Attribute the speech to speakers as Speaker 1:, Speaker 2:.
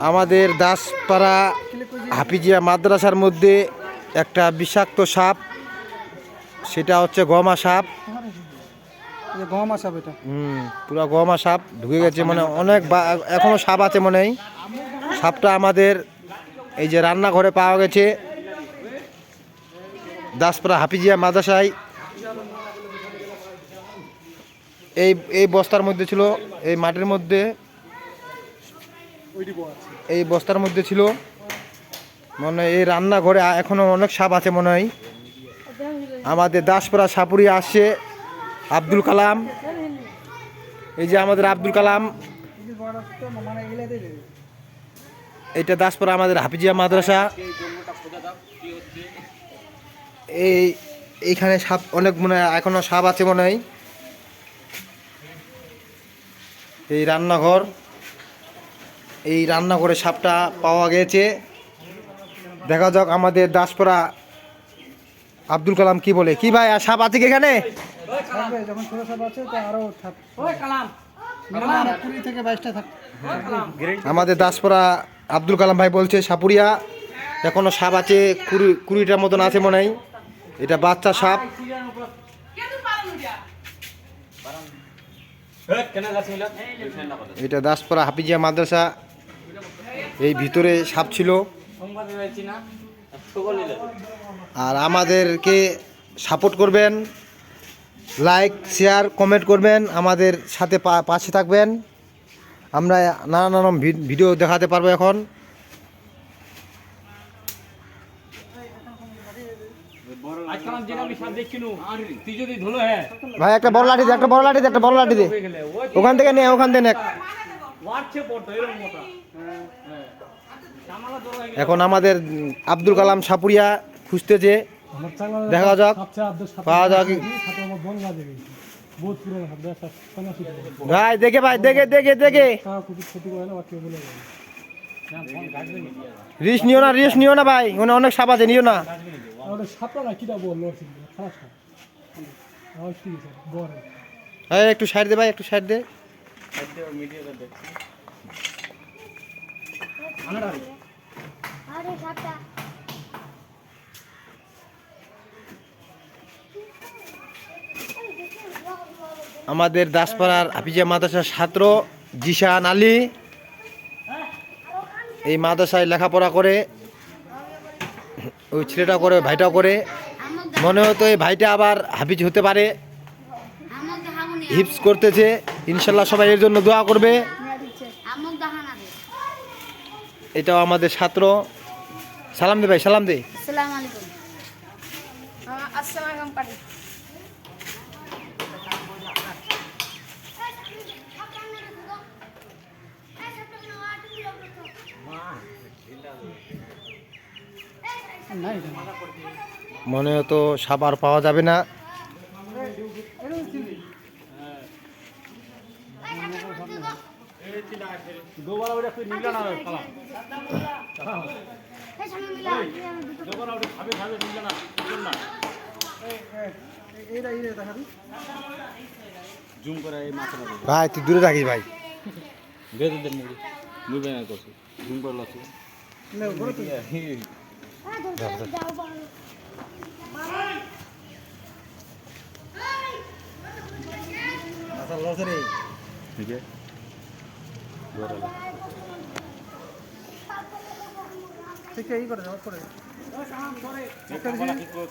Speaker 1: আমাদের দাসপাড়া হাফিজিয়া মাদ্রাসার মধ্যে একটা বিষাক্ত সাপ, সেটা হচ্ছে গমা সাপ।
Speaker 2: গমা সাপ এটা
Speaker 1: পুরো গমা সাপ ঢুকে গেছে, মানে অনেক এখনো সাপ আছে মনে হয়। সাপটা আমাদের এই যে রান্নাঘরে পাওয়া গেছে, দাসপাড়া হাফিজিয়া মাদ্রাসায়। এই বস্তার মধ্যে ছিল, এই মাটির মধ্যে, এই বস্তার মধ্যে ছিল। মানে এই রান্নাঘরে এখনো অনেক সাপ আছে মনে হয়। আমাদের দাসপাড়া সাপুরিয়া আসছে আব্দুল কালাম, এই যে আমাদের আব্দুল কালাম। এটা দাসপাড়া আমাদের হাফিজিয়া মাদ্রাসা। এইখানে সাপ অনেক মনে হয় এখনো সাপ আছে মনে হয়। এই রান্নাঘর, এই রান্নাঘরে সাপটা পাওয়া গেছে। দেখা যাক আমাদের দাসপাড়া আব্দুল কালাম কি বলে। কি ভাই, আর সাপ আছে কি এখানে? আমাদের দাসপাড়া আব্দুল কালাম ভাই বলছে সাপুরিয়া এখনো সাপ আছে, 20টার মতন আছে মনে হয়। এটা বাচ্চা সাপ। এটা দাসপাড়া হাফিজিয়া মাদ্রাসা, এই ভিতরে সাপ ছিল। আর আমাদেরকে সাপোর্ট করবেন, লাইক শেয়ার কমেন্ট করবেন, আমাদের সাথে পাশে থাকবেন। আমরা নানান ভিডিও দেখাতে পারবো এখন। ভাই একটা বড় লাঠি দে, একটা বড় লাঠি দে, একটা বড় লাঠি দে। ওখান থেকে নে, ওখান থেকে নে। এখন আমাদের আব্দুল কালাম সাপুরিয়া খুঁজতেছে, দেখা যাক পাওয়া যাক। ভাই দেখে, ভাই দেখে দেখে দেখে রিস্ক নিও না, রিস্ক নিও না ভাই, মানে অনেক সাপ আছে, নিও না। একটু সাইড দে ভাই, একটু সাইড দে। আমাদের দাসপাড়ার হাফিজিয়া মাদ্রাসার ছাত্র জিশান আলী এই মাদ্রাসায় লেখাপড়া করে। ওই ছেলেটা করে, ভাইটা করে। মনে হতো এই ভাইটা আবার হাফিজ হতে পারে, হিপস করতেছে। ইনশাল্লাহ সবাই এর জন্য দোয়া করবে। এটাও আমাদের ছাত্র। সালাম দে ভাই, সালাম দে।
Speaker 3: আসসালামু আলাইকুম। আসসালামু আলাইকুম পারি।
Speaker 1: মনে হতো সাপ আর পাওয়া যাবে না। ভাই তুই দূরে থাকিস ভাই।
Speaker 2: ঠিক আছে, এই করে